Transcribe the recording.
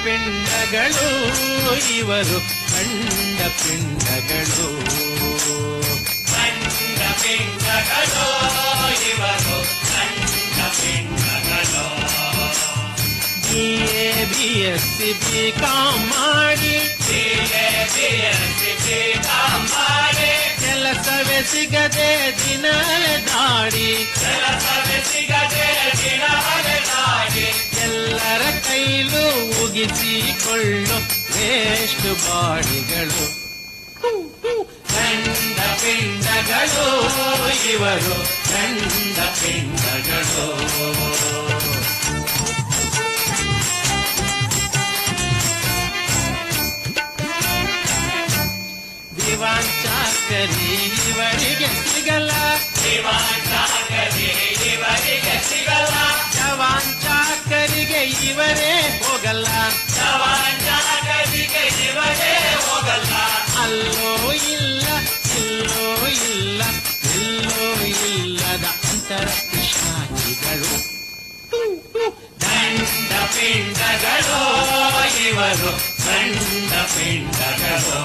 ಪಿಂಡಗಳು ಇವರು ಕಂಡ ಪಿಂಡಗಳು ಪಿಂಡಗಳು ಇವರು ಕಂಡ ಪಿಂಡಗಳು BSc BCom ಮಾಡಿ ಕೆಲಸವೇ ಸಿಗದೆ ದಿನ ದಾಡಿ ಎಲ್ಲರ ಕೈಲೂ ಉಗಿಸಿಕೊಳ್ಳು ವೇಸ್ಟ್ ಬಾಡಿಗಳು ಗಂಡ ಪಿಂಡಗಳು ಇವರು ಗಂಡ ಪಿಂಡಗಳು ದಿವಾನ್ ಚಾಕರಿ ಇವರಿಗೆ ಸಿಗಲ್ಲ ಜವಾನ್ ಚಾಕರಿಗೆ ಇವರೇ ಹೋಗಲ್ಲ ಅಲ್ಲೋ ಇಲ್ಲ ಇಲ್ಲೋ ಇಲ್ಲ ಎಲ್ಲೋ ಇಲ್ಲದ ಅಂತರ ಶಾಖಿಗಳು ದಂಡ ಪಿಂಡಗಳು ಇವರು ದಂಡ ಪಿಂಡಗಳು